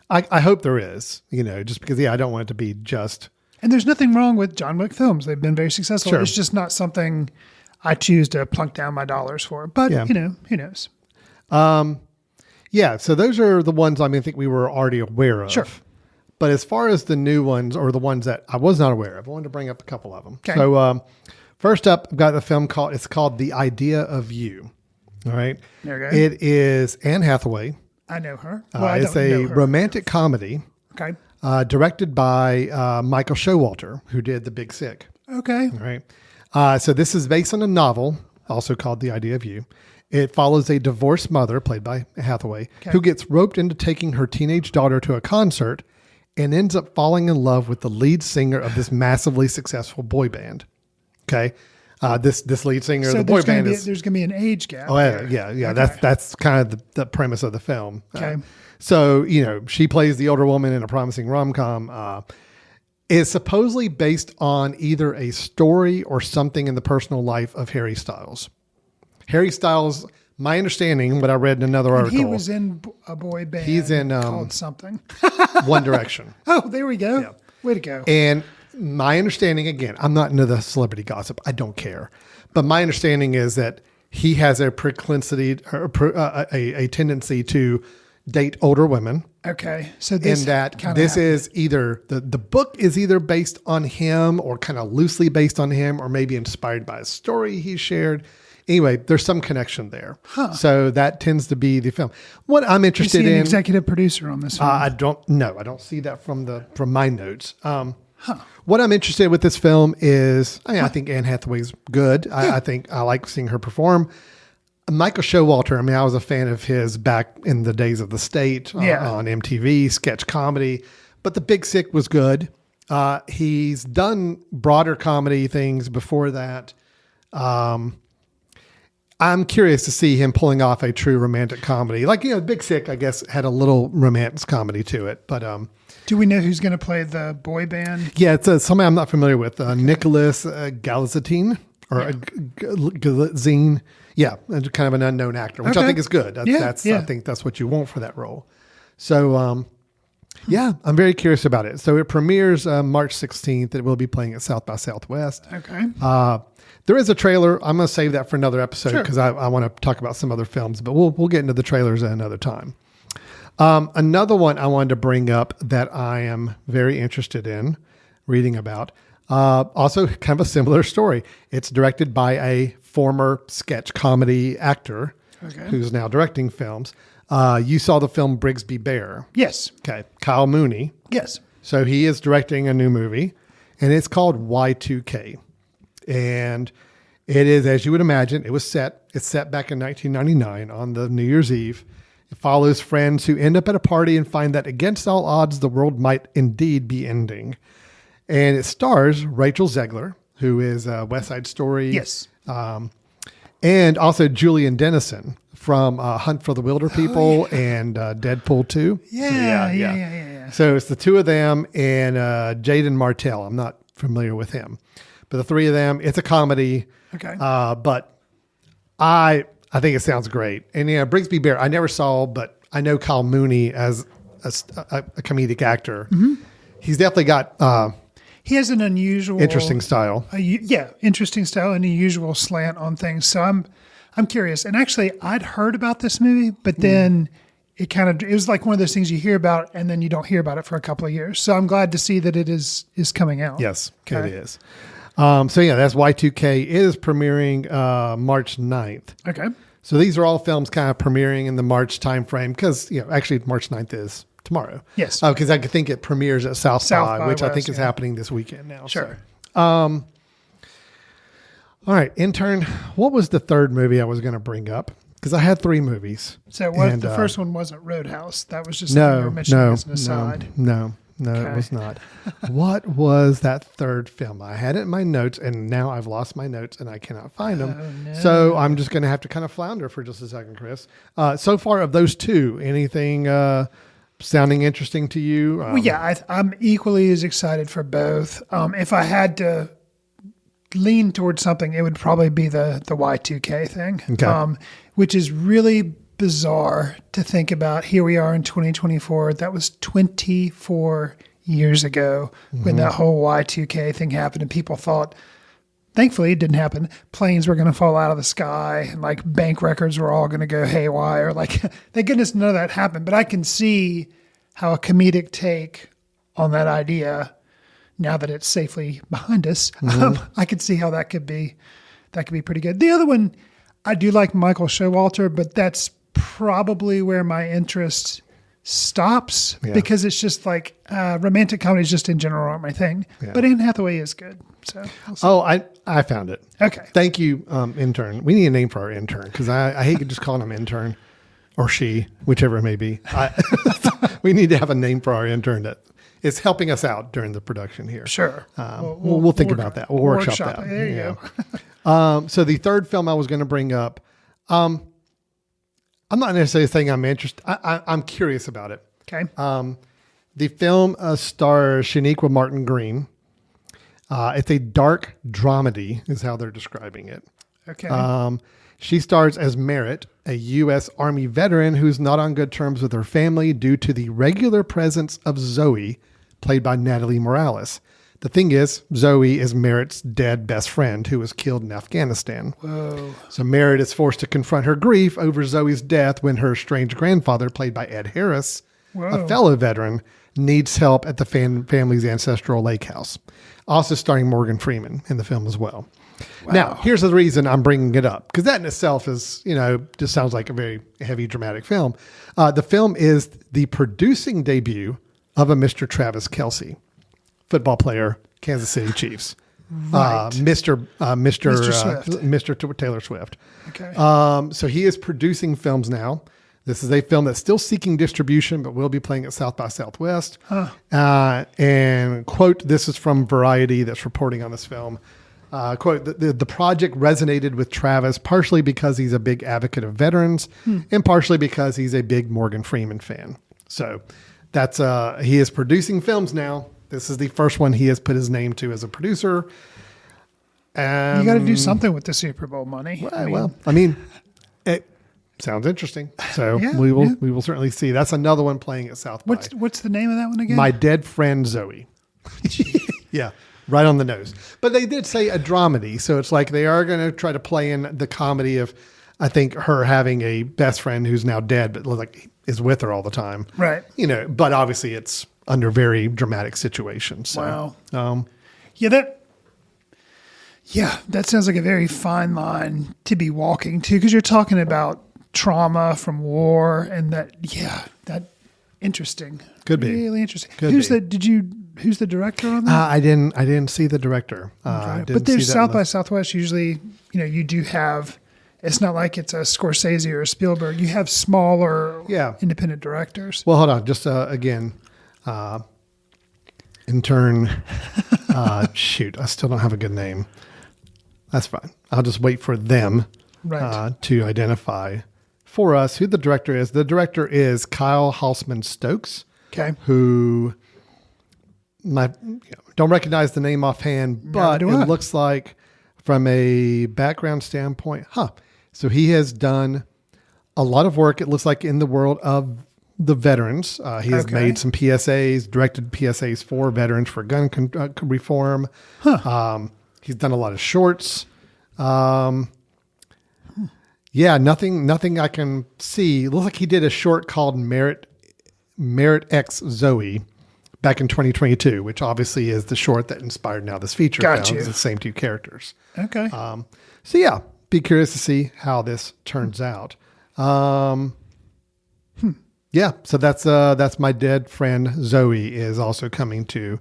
I hope there is. Just because I don't want it to be just. And there's nothing wrong with John Wick films. They've been very successful. Sure. It's just not something I choose to plunk down my dollars for. But who knows? Yeah, so those are the ones I think we were already aware of. Sure. But as far as the new ones or the ones that I was not aware of, I wanted to bring up a couple of them. Okay. So first up, I've got the film called The Idea of You. All right. Okay. It is Anne Hathaway. I know her. It's a romantic comedy Okay. directed by Michael Showalter, who did The Big Sick. Okay. All right. So this is based on a novel, also called The Idea of You. It follows a divorced mother, played by Hathaway, who gets roped into taking her teenage daughter to a concert and ends up falling in love with the lead singer of this massively successful boy band. Okay. This lead singer of the boy band is... There's going to be an age gap. Oh, yeah. Okay. That's kind of the premise of the film. Okay. So, she plays the older woman in a promising rom-com. It's supposedly based on either a story or something in the personal life of Harry Styles. Harry Styles, my understanding, what I read in another article. He was in a boy band He's in called something. One Direction. Oh, there we go. Yeah. Way to go. And my understanding, again, I'm not into the celebrity gossip. I don't care. But my understanding is that he has a proclivity, or a tendency to date older women. Okay. So this And that kinda this happened. is either, the book is either based on him or kind of loosely based on him or maybe inspired by a story he shared. Anyway, there's some connection there. So that tends to be the film. What I'm Is interested he an in... executive producer on this film? I don't see that from my notes. What I'm interested with this film is, I think Anne Hathaway's good. I think I like seeing her perform. Michael Showalter, I was a fan of his back in the days of The State on MTV, sketch comedy, but The Big Sick was good. He's done broader comedy things before that. I'm curious to see him pulling off a true romantic comedy. Like, Big Sick, I guess, had a little romance comedy to it. But do we know who's going to play the boy band? yeah, it's somebody I'm not familiar with. Nicholas Galitzine or Galitzine. Yeah, kind of an unknown actor, which I think is good. I think that's what you want for that role. So, I'm very curious about it. So it premieres March 16th. It will be playing at South by Southwest. Okay. There is a trailer. I'm going to save that for another episode because I want to talk about some other films, but we'll get into the trailers at another time. Another one I wanted to bring up that I am very interested in reading about. Also kind of a similar story. It's directed by a former sketch comedy actor who's now directing films. You saw the film Brigsby Bear. Yes. Okay. Kyle Mooney. Yes. So he is directing a new movie and it's called Y2K. And it is, as you would imagine, it's set back in 1999 on the New Year's Eve. It follows friends who end up at a party and find that against all odds, the world might indeed be ending. And it stars Rachel Zegler, who is West Side Story. Yes. And also Julian Dennison from Hunt for the Wilder People and Deadpool 2. Yeah. So it's the two of them and Jaden Martell. I'm not familiar with him. But the three of them, it's a comedy. Okay. But I think it sounds great. And Brigsby Bear, I never saw, but I know Kyle Mooney as a comedic actor. Mm-hmm. He's definitely got he has an unusual, interesting style. Interesting style and a usual slant on things. So I'm curious. And actually, I'd heard about this movie, but then it was like one of those things you hear about and then you don't hear about it for a couple of years. So I'm glad to see that it is coming out. Yes, it is. That's Y2K. It is premiering March 9th. Okay. So these are all films kind of premiering in the March timeframe because, actually March 9th is tomorrow. Yes. Because I think it premieres at South by which West, I think is happening this weekend now. Sure. So. All right, intern, what was the third movie I was going to bring up? because I had 3 movies. So what And, the first one wasn't Roadhouse. That was just No, something you were mentioning no, as an aside. no, it Okay. was not. What was that third film? I had it in my notes, and now I've lost my notes, and I cannot find them. Oh, no. So I'm just going to have to kind of flounder for just a second, Chris. So far, of those 2, anything sounding interesting to you? Well, yeah, I'm equally as excited for both. If I had to lean towards something, it would probably be the Y2K thing, Okay. which is really bizarre to think about. Here we are in 2024. That was 24 years ago when that whole Y2K thing happened, and people thought, thankfully it didn't happen, planes were going to fall out of the sky and like bank records were all going to go haywire. Like, thank goodness none of that happened. But I can see how a comedic take on that idea, now that it's safely behind us, I could see how that could be pretty good. The other one, I do like Michael Showalter, but that's probably where my interest stops because it's just like romantic comedies just in general aren't my thing. Yeah. But Anne Hathaway is good. So we'll see. Oh, I found it. Okay. Thank you, intern. We need a name for our intern because I hate just calling him intern or she, whichever it may be. We need to have a name for our intern that is helping us out during the production here. Sure. We'll think about that. We'll workshop that. There you go. So the third film I was going to bring up, I'm not necessarily saying I'm interested. I'm curious about it. Okay. The film stars Shaniqua Martin Green. It's a dark dramedy, is how they're describing it. Okay. She stars as Merritt, a U.S. Army veteran who's not on good terms with her family due to the regular presence of Zoe, played by Natalie Morales. The thing is, Zoe is Merritt's dead best friend who was killed in Afghanistan. Whoa. So Merritt is forced to confront her grief over Zoe's death when her estranged grandfather, played by Ed Harris, a fellow veteran, needs help at the family's ancestral lake house. Also starring Morgan Freeman in the film as well. Wow. Now, here's the reason I'm bringing it up, because that in itself is, just sounds like a very heavy, dramatic film. The film is the producing debut of a Mr. Travis Kelce, football player, Kansas City Chiefs. Right. Mr. Swift. Mr. Taylor Swift. Okay. So he is producing films now. This is a film that's still seeking distribution, but will be playing at South by Southwest. And quote, this is from Variety that's reporting on this film. Quote, the project resonated with Travis partially because he's a big advocate of veterans and partially because he's a big Morgan Freeman fan. So that's, he is producing films now. This is the first one he has put his name to as a producer. You got to do something with the Super Bowl money. It sounds interesting. So Yeah, we will certainly see. That's another one playing at South by. What's the name of that one again? My Dead Friend Zoe. Yeah, right on the nose. But they did say a dramedy, so it's like they are going to try to play in the comedy of, I think, her having a best friend who's now dead, but like is with her all the time. Right. But obviously it's under very dramatic situations. So, Wow. That sounds like a very fine line to be walking to, because you're talking about trauma from war and that interesting. Could be. Really interesting. Could Who's be. who's the director on that? I didn't see the director. But there's South by Southwest. Usually, you do have, it's not like it's a Scorsese or a Spielberg. You have smaller independent directors. Well, hold on. Just again, intern. Shoot, I still don't have a good name. That's fine. I'll just wait for them to identify for us who the director is. The director is Kyle Halsman Stokes. Okay. Who don't recognize the name offhand, but it looks like from a background standpoint, so he has done a lot of work, it looks like, in the world of the veterans. He has made some PSAs, directed PSAs for veterans for gun reform. He's done a lot of shorts. Nothing I can see. It looks like he did a short called Merit X Zoe back in 2022, which obviously is the short that inspired now this feature. Got you. It's the same two characters. Okay. Be curious to see how this turns out. Yeah, so that's My Dead Friend Zoe is also coming to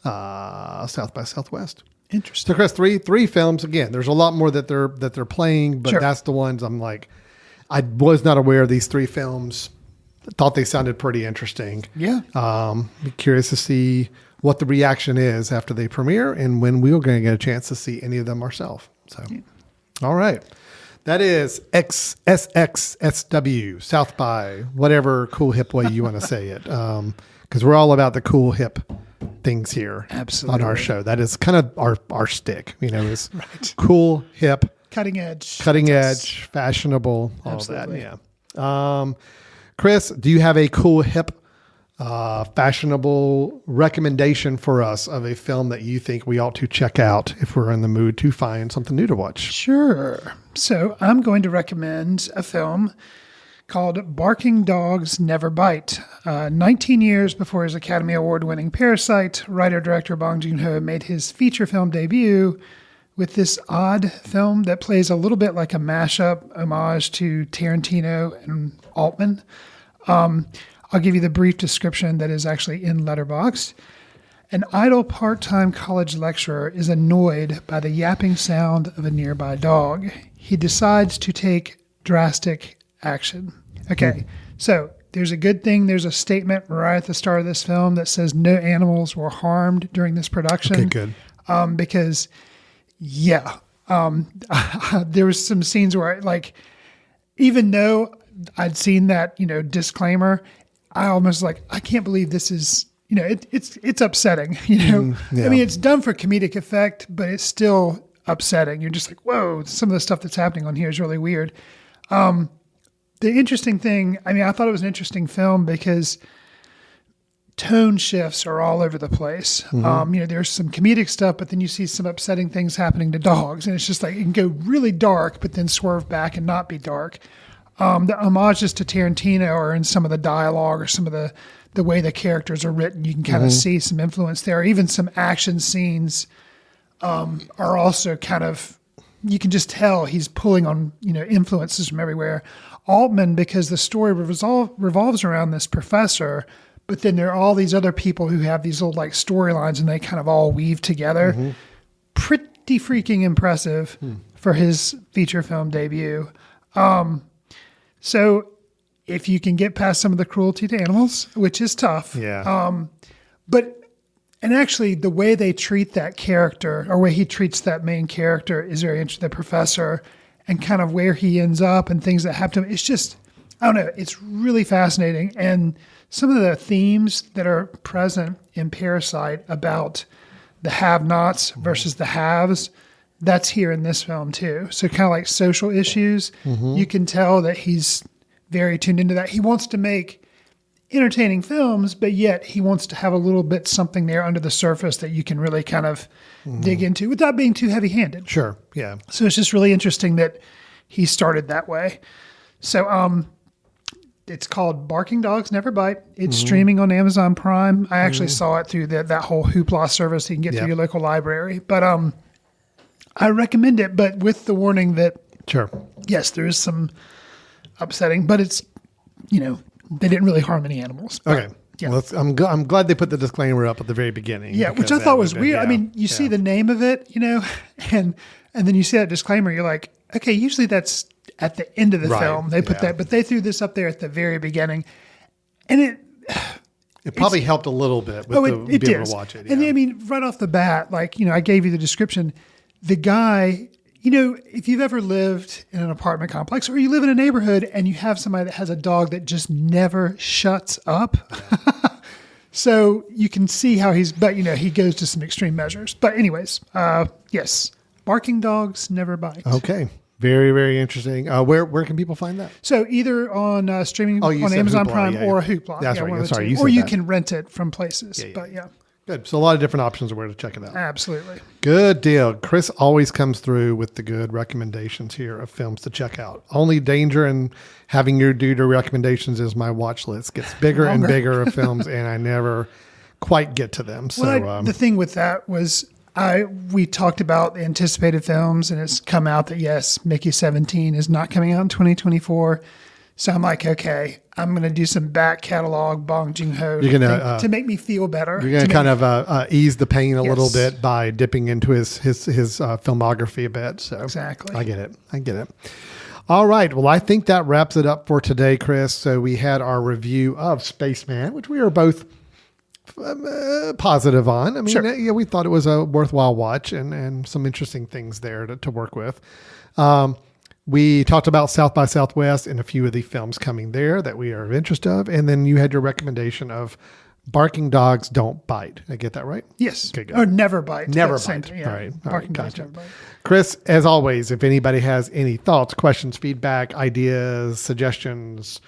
South by Southwest. Interesting. So Chris, three films again. There's a lot more that they're playing, but that's the ones I'm like, I was not aware of these 3 films. Thought they sounded pretty interesting. Yeah. Be curious to see what the reaction is after they premiere and when we're going to get a chance to see any of them ourselves. So, all right. That is SXSW, South by, whatever cool hip way you want to say it. Because we're all about the cool hip things here. Absolutely. On our show. That is kind of our stick, is Right. cool, hip, Cutting edge, fashionable, all Absolutely. of that. Yeah. Chris, do you have a cool, hip, fashionable recommendation for us of a film that you think we ought to check out if we're in the mood to find something new to watch? Sure. So I'm going to recommend a film called Barking Dogs Never Bite. 19 years before his Academy Award-winning Parasite, writer-director Bong Joon-ho made his feature film debut with this odd film that plays a little bit like a mashup homage to Tarantino and Altman. I'll give you the brief description that is actually in Letterboxd. An idle part-time college lecturer is annoyed by the yapping sound of a nearby dog. He decides to take drastic action. Okay, so there's a good thing. There's a statement right at the start of this film that says no animals were harmed during this production. Okay, good. Because, yeah, there was some scenes where, even though I'd seen that, disclaimer, I almost I can't believe this is, it's upsetting, yeah. I mean, it's done for comedic effect, but it's still upsetting. You're just like, whoa, some of the stuff that's happening on here is really weird. The interesting thing, I thought it was an interesting film because tone shifts are all over the place. There's some comedic stuff, but then you see some upsetting things happening to dogs. And it's just it can go really dark, but then swerve back and not be dark. The homages to Tarantino are in some of the dialogue or some of the way the characters are written. You can kind of see some influence there. Even some action scenes are also kind of, you can just tell he's pulling on, influences from everywhere. Altman, because the story revolves around this professor, but then there are all these other people who have these little storylines and they kind of all weave together. Pretty freaking impressive for his feature film debut. So if you can get past some of the cruelty to animals, which is tough. Yeah. And actually the way they treat that character or way he treats that main character is very interesting. The professor and kind of where he ends up and things that happen to him. It's just, I don't know. It's really fascinating. And some of the themes that are present in Parasite about the have-nots versus the haves, that's here in this film too. So kind of like social issues, you can tell that he's very tuned into that. He wants to make entertaining films, but yet he wants to have a little bit something there under the surface that you can really kind of dig into without being too heavy-handed. Sure. Yeah. So it's just really interesting that he started that way. So it's called Barking Dogs Never Bite. It's streaming on Amazon Prime. I actually saw it through that whole Hoopla service you can get through your local library. But I recommend it, but with the warning that, Sure. yes, there is some upsetting, but it's, they didn't really harm any animals. But, Okay. Yeah. Well, I'm glad they put the disclaimer up at the very beginning. Yeah, which I thought was weird. You see the name of it, and then you see that disclaimer. You're like, okay, usually that's at the end of the film. They put that, but they threw this up there at the very beginning, and it probably helped a little bit with being able to watch it. Yeah. And right off the bat, I gave you the description. The guy, if you've ever lived in an apartment complex or you live in a neighborhood and you have somebody that has a dog that just never shuts up. So you can see how he goes to some extreme measures. But anyways, yes, Barking Dogs Never Bite. Okay. Very, very interesting. Where can people find that? So either on streaming on Amazon Hoopla, Prime or Hoopla. That's right. One of the Sorry, two. you Or said you that. can rent it from places. Yeah. But yeah, Good. So a lot of different options of where to check it out. absolutely. Good deal. Chris always comes through with the good recommendations here of films to check out. Only danger in having you do the recommendations is my watch list gets bigger and bigger of films, and I never quite get to them. So The thing with that was we talked about the anticipated films, and it's come out that yes, Mickey 17 is not coming out in 2024. So I'm like, okay, I'm going to do some back catalog Bong Joon-ho to make me feel better. you're going to kind of ease the pain a little bit by dipping into his filmography a bit. So Exactly. I get it. All right. Well, I think that wraps it up for today, Chris. So we had our review of Spaceman, which we are both positive on. I mean, Sure. yeah, we thought it was a worthwhile watch and some interesting things there to work with. We talked about South by Southwest and a few of the films coming there that we are of interest of. And then you had your recommendation of Barking Dogs Don't Bite. Did I get that right? Yes. Okay, good. Or Never Bite. Never That's the same Bite. thing, yeah. All right. All Barking right. Dogs Gotcha. Never Bite. Chris, as always, if anybody has any thoughts, questions, feedback, ideas, suggestions,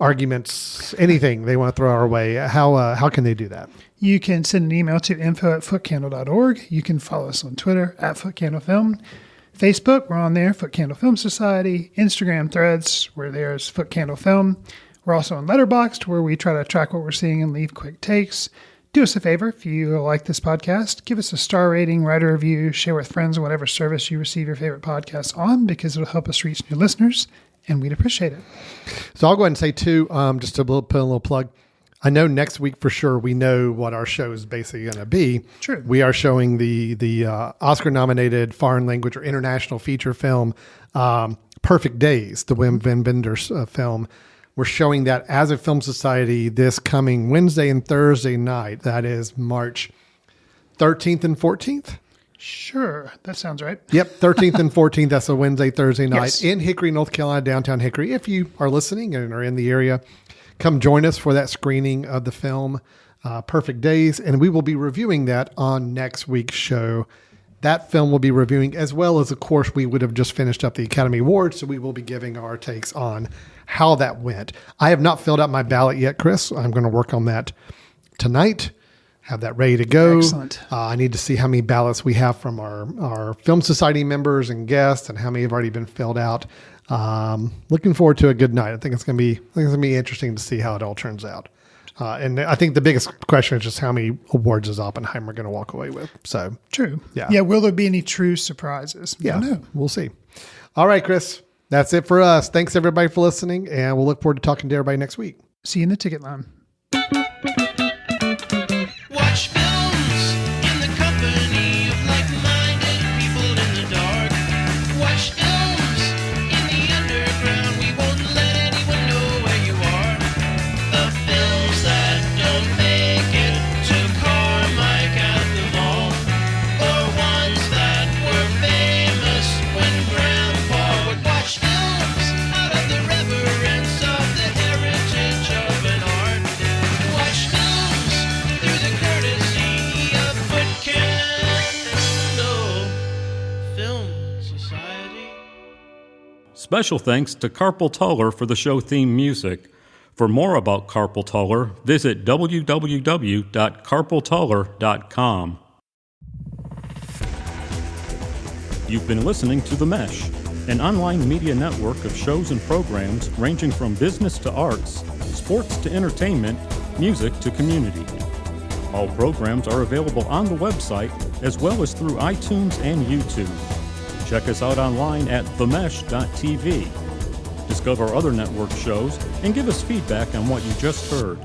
arguments, anything they want to throw our way, how can they do that? You can send an email to info@footcandle.org. You can follow us on Twitter @FootCandleFilm. Facebook, we're on there, Foot Candle Film Society. Instagram threads, where there's Foot Candle Film. We're also on Letterboxd, where we try to track what we're seeing and leave quick takes. Do us a favor, if you like this podcast, give us a star rating, write a review, share with friends on whatever service you receive your favorite podcast on, because it'll help us reach new listeners, and we'd appreciate it. So I'll go ahead and say too, just to put a little plug. I know next week for sure we know what our show is basically going to be. True. We are showing the Oscar-nominated foreign language or international feature film, Perfect Days, the Wim Wenders film. We're showing that as a film society this coming Wednesday and Thursday night. That is March 13th and 14th. Sure, that sounds right. Yep, 13th and 14th. That's a Wednesday, Thursday night Yes. in Hickory, North Carolina, downtown Hickory. If you are listening and are in the area, come join us for that screening of the film, Perfect Days, and we will be reviewing that on next week's show. That film will be reviewing, as well as, of course, we would have just finished up the Academy Awards, so we will be giving our takes on how that went. I have not filled out my ballot yet, Chris. I'm going to work on that tonight, have that ready to go. Excellent. I need to see how many ballots we have from our Film Society members and guests, and how many have already been filled out. Looking forward to a good night. I think it's going to be interesting to see how it all turns out. And I think the biggest question is just how many awards is Oppenheimer going to walk away with. So True. Yeah. Yeah. Will there be any true surprises? I don't know. we'll see. All right, Chris, that's it for us. Thanks everybody for listening, and we'll look forward to talking to everybody next week. See you in the ticket line. Watch films in the company of like-minded people in the dark. Watch films in the underground. We won't let anyone know where you are. The films that don't make it to Carmike at the mall, or ones that were famous when Grandpa would watch films out of the reverence of the heritage of an art. Watch films through the courtesy of Foot Candle Film Society. Special thanks to Carpal Tuller for the show theme music. For more about Carpal Tuller, visit www.carpaltuller.com. You've been listening to The Mesh, an online media network of shows and programs ranging from business to arts, sports to entertainment, music to community. All programs are available on the website as well as through iTunes and YouTube. Check us out online at themesh.tv. Discover other network shows and give us feedback on what you just heard.